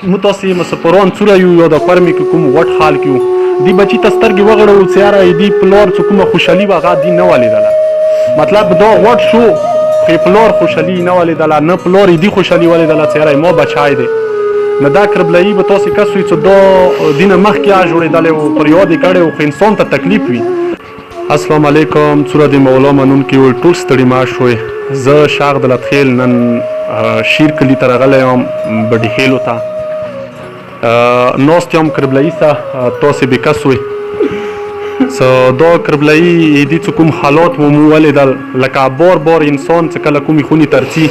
موږ تاسې مسافران څوره یو یا د کور مې کې کوم غټ حال کې وو دې بچي ته سترګې وغړوو چې یاره دې پلار څه کومه خوشحالي وه هغه دې نه ولیدله مطلب دا غټ شو خو یې پلار خوشحالي نه ولیدله نه پلار یې دې خوشحالي ولیدله چې یاره ما بچی دی نو دا کربلایي به تاسې کس وي چې دا دې نه مخکې جوړېدلی و پر یاد یې کړی و خو انسان ته تکلیف وي. السلام علیکم څوره د مولا منونکي وئ ټول ستړي مه شوئ. زه شاغ د لتخیل نن شیر کلي ته راغلی یم بډي خیلو ته ناست یم کربلایي ته تاسې بې کس وئ څه دا کربلایي دې څه کوم حالات مو ولیدل لکه بار بار انسان چې کله کومې خونې ته رځي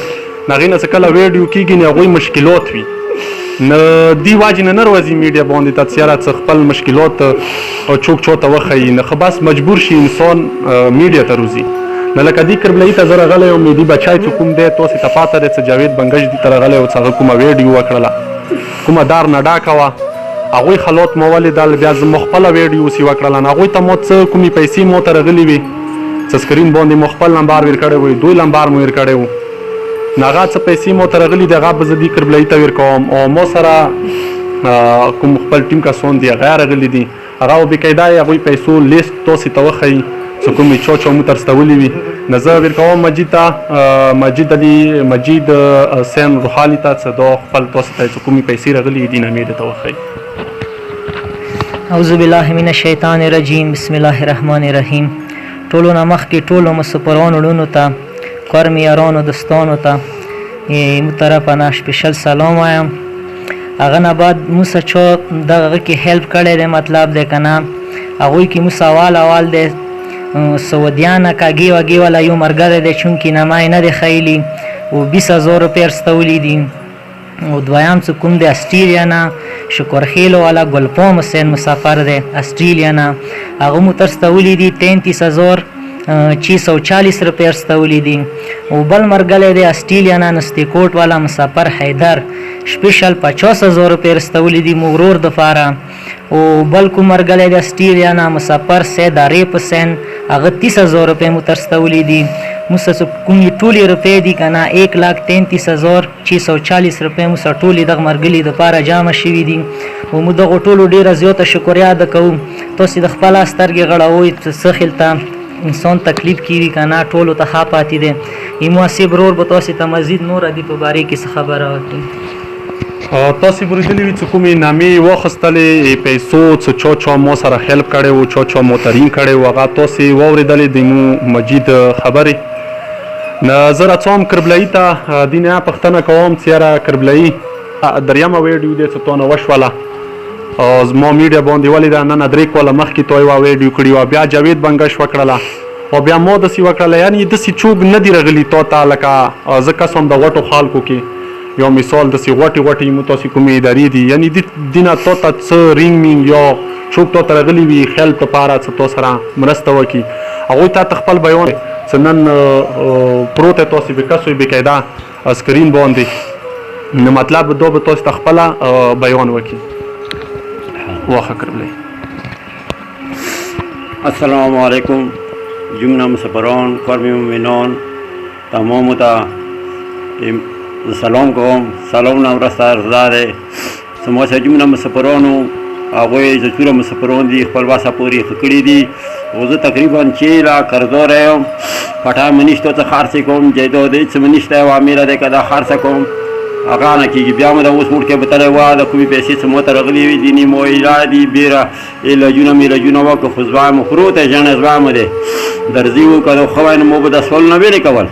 د هغې نه چې کله ویډیو کېږي نو هغوی مشکلات وي نه دې واجې نه راځي میډیا باندې ته چې یاره څه خپل مشکلات چوک چاته وښیي نه خو بس مجبور شي انسان میډیا ته روځي نه لکه دې کربلایي ته زه راغلی یم دې بچی چې کوم دی تاسې ته پاته دی چې جاوید بنګش دې ته راغلی و چې هغه کومه ویډیو وکړله کومه دار نه ډاکه وه هغوی حالات مو ولیدل بیا زما خپله ویډیو سې وکړله نو هغوی ته مو څه کومې پیسې مو ته راغلي وې چې سکرین باندې مو خپل نمبر ور کړی وی دوی نمبر مو ور کړی و نو هغه څه پیسې مو ته راغلي دي هغه به زه دې کربلایي ته ورکوم او ما سره کوم خپل ټیم کسان دي هغه راغلي دي هغه بقاعده یې هغوی پیسو لیست تاسې ته وښیي چې کومې چا چا مو ته رستولي وي نو زه ورکوم مجید ته مجید حسین روحاني ته چې دا خپل تاسې ته چې کومې پیسې راغلي دي نه میډیا ته وښیي. اعوذ بالله من الشیطان الرجیم بسم الله الرحمن الرحیم. ټولو نه مخکې ټولو مسافرانو وروڼو ته کور مې یارانو دوستانو ته مو طرفه سپیشل سلام وایم. هغه نه بعد مو څه چا دغه کې هیلپ کړی دی مطلب دی که نه هغوی کې مو اول دی سعودیان کاږي واږي والا یو ملګری دی چونکې نامه یې نه دی ښیلي و 20,000 روپۍ رستولي دي او دویم څه کوم دی اسټرالیا نه شکرخیلو والا ګلپام حسین مسافر دی اسټرالیا نه هغه مو ته رستولي دي 33,640 روپۍ رستولي دي او بل ملګری دی اسټرالیا نه نستیکوټ والا مسافر حیدر سپیشل 50,000 روپۍ رستولي دي مو ورور دپاره او بل کوم ملګری دی اسټرالیا نه مسافر سید عریف حسین هغه 30,000 روپۍ مو ته رستولي دي مو څه کومې ټولې روپۍ دي که نه 1,33,640 روپۍ مو سره ټولې دغه ملګري دپاره جمع شوي دي او مو دغو ټولو ډېره زیاته شکریا ادا کوو. تاسې د خپله سترګې غړوئ څه خیل ته انسان تکلیف کیږي که نه ټولو ته ښه پاتې دی ایمو اسیب ورور به تاسې ته مزید نور دې په بارې کې څه خبره وکړي. تاسې به لیدلي وي چې کومې نامې واخیستلې پیسو څه چا چا ما سره هیلپ کړی و چا چا موترین کړی و هغه تاسې واورېدلې د مو مجید خبرې نه زه راڅوم کربلایي ته دې نه پوښتنه کوم چې یاره کربلایي دریمه ویډیو دی چې تا نه وشوله زما میډیا باندې ولیده نن 3 کاله مخکې تا یوه ویډیو کړې وه بیا جاوید بنګش وکړله او بیا ما داسې وکړله یعنې داسې څوک نه دي راغلي تا ته لکه زه کس هم د غټو خلکو کې یو مثال داسې غټې مو تاسې کومې ادارې دي یعنې دې نه تا ته څه رینګ مینګ یا څوک تا ته راغلي وي هیلپ دپاره چې تا سره مرسته وکړي هغوی تا ته خپل بیان چې نن پروت دی تاسې بې کس وئ بقاعده سکرین باندې نو مطلب دا به تاسې ته خپله بیان وکړي. واخه کربلایي. السلام علیکم جمله مسافران کور مؤمنان تمامو ته سلام کوم. سلامونه مرسته ارزدا دی زما سره جمله مسافرانو هغوی چې څومره مسافران دي خپل وسه پورې ښه کړي دي او زه تقریبا 6 لا قرضدار یم پټه مې نشته څه خرڅې کوم جایداد هېڅ مې نشته عامله دی که دا خرڅه کوم هغه نه کېږي بیا مو د اوس موټ کې بتلی وه د کومې پیسې څه ما ته راغلي وي دیني مو علاج دي بیره علاجونه میلاجونه وکړه خو زما مو خرو ته ژڼه زما مو دی درځي و که ښه وای نو مو به دا سوالونه ویلې کول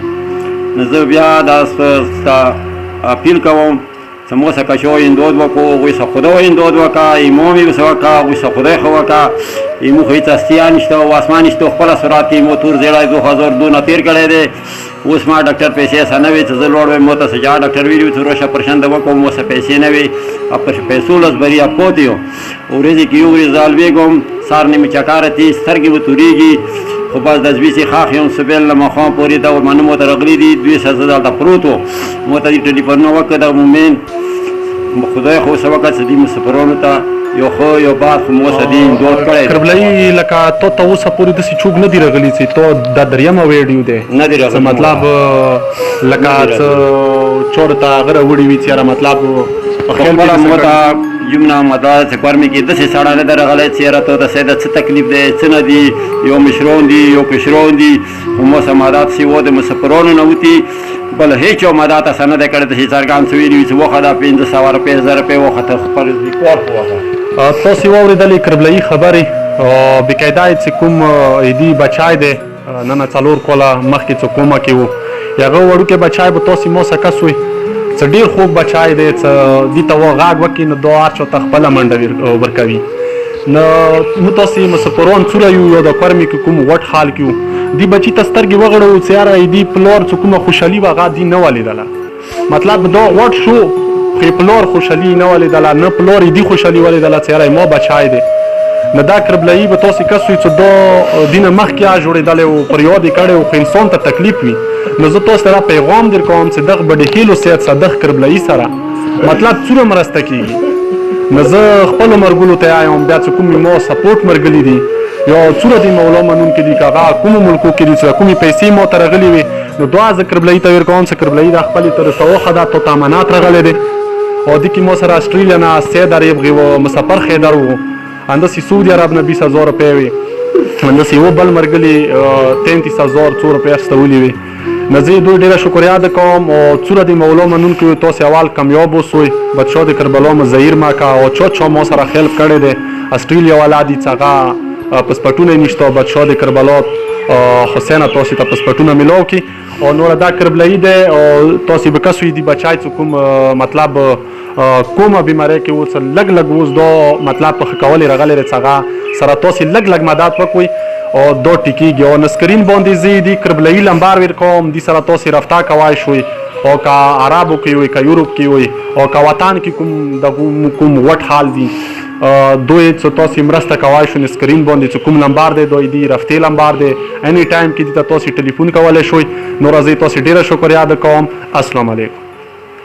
نو زه بیا دا ستا اپیل کوم چې مو څه که شو امداد وکړو هغوی څه خدای امداد وکړه ایمو مې ورسه وکړه هغوی څه خدای ښه وکړه ایمو خو هېڅ هستیا نشته او اسمان نشته خپله سرعت کې ایمو تور زیړی 2002 نه تېر کړی دی اوس ما ډاکټر پیسې څه نه وې چې زه لوړ ویم ما ته څه جا ډاکټر ویلي وي چې روشه پرشنده وکړم مو څه پیسې نه وې پیسو لس بري پوت یو ورځې کې یو ورځ زالوېږم سهار نیمې چکاره تي سترګې به تورېږي خو بس د زوی سې خاخ یم سبیل له ماښام پورې ته منه مو ته راغلي دي 2 ساعته دلته پروت و مو ته دې ټلیفونونه وکړه د مومن خدای خو څه وکړه چې دې مسافرانو ته یو ښه یو باد خو مو اوسه دي دود کړی دی. کربلایي لکه تو ته اوسه پورې داسې چوک نه دي راغلي چې تو دا دریمه ویډیو دی نه دي راغلی مطلب لکه څه چور ته هغه راوړي وي چې یاره مطلب په خیال خپله کې مو ته جمله مدا چې کورمې کې داسې سړی نه دی راغلی چې یاره ته د سیده څه تکلیف دی څه نه دي یو مشرون دي یو کشرون دي خو موسه مادات چې و د مسافرانو نه وتي بل هیڅ یو مدات اسه نه دی کړی داسې څرګند څه ویلي وي چې وخه دا 500 روپۍ 1000 روپۍ وخه ته خپل کور په وخه تاسې واورېدلې کربلایي خبرې بقاعده یې چې کوم ایدي بچای دی نن 4 کاله مخکې چې کوما کې و هغه وړوکی بچای به تاسې موسه کس وي څه ډېر خوږ بچای دی څه دې ته غږ وکړي نو دا هر چا ته خپله منډه ورکوي نو موږ تاسې مسافران څوره یو یا د کورمې کې کوم غټ حال کې وو دې بچي ته سترګې وغړوو چې یاره دې پلار څه کومه خوشحالي وه هغه دې نه ولیدله مطلب دا غټ شو خو پلار خوشحالي نه ولیدله نه پلار یې دې خوشحالي ولیدله چې یاره ما بچای دی نو دا کربلایي به تاسې کس وي چې دا دې نه مخکې جوړېدلی و پر یاد یې کړی و خو انسان ته تکلیف وي نو زه تاسو ته پیغام در کوم چې دغه بډې هیلو صحت سره دغه کربلایي سره مطلب څومره مرسته کېږي نو زه خپلو مرګلو ته یم بیا چې کوم ما سپورټ مرګلي دي یا څومره دي مولا منونکي دي که هغه کومو ملکو کې دي چې کومې پیسې ما ته راغلي وي نو دعا زه کربلایي ته ور کوم چې کربلایي دا خپلې ته رسوخه ده تو تامنات راغلی دی او دې کې ما سره اسټرالیا نه سید عرب غي و مسافر خیدر و انداسې سعودي عرب نه 20000 روپۍ وي انداسې یو بل مرګلي 33000 روپۍ استولي وي نو زه دوی ډېره شکریا ده کوم او څومره د مولا منونکو تاسې اول کامیاب اوسئ بچو د کربلا مزهیر مکه او چا ما سره خلپ کړی دی اسټرالیا والا دي چې هغه پسپټونه یې نشته بچو د کربلا حسینه تاسې ته پسپټونه میلاو کړي او نوره دا کربلایي دی او تاسې به کس وي دي بچای چې کوم مطلب کومه بیماری کې اوس لږ اوس دا مطلب په ښه کول یې راغلی دی چې هغه سره تاسې لږ مدد وکړئ او دا ټیکېږي او نسکرین باندې زه دې کربلایي لمبار ور کوم دې سره تاسې رابطه کوای شوئ او که عربو کې وي که یورپ کې وي او که وطن کې کوم غټ حال دي دوی چې تاسې مرسته کوای شو نسکرین باندې چې کوم لمبار دی دوی دي رفتې لمبار دی اني ټایم کې دې ته تاسې ټلیفون کولی شوئ نو راځئ تاسې ډېره شکریا ده کوم السلام علیکم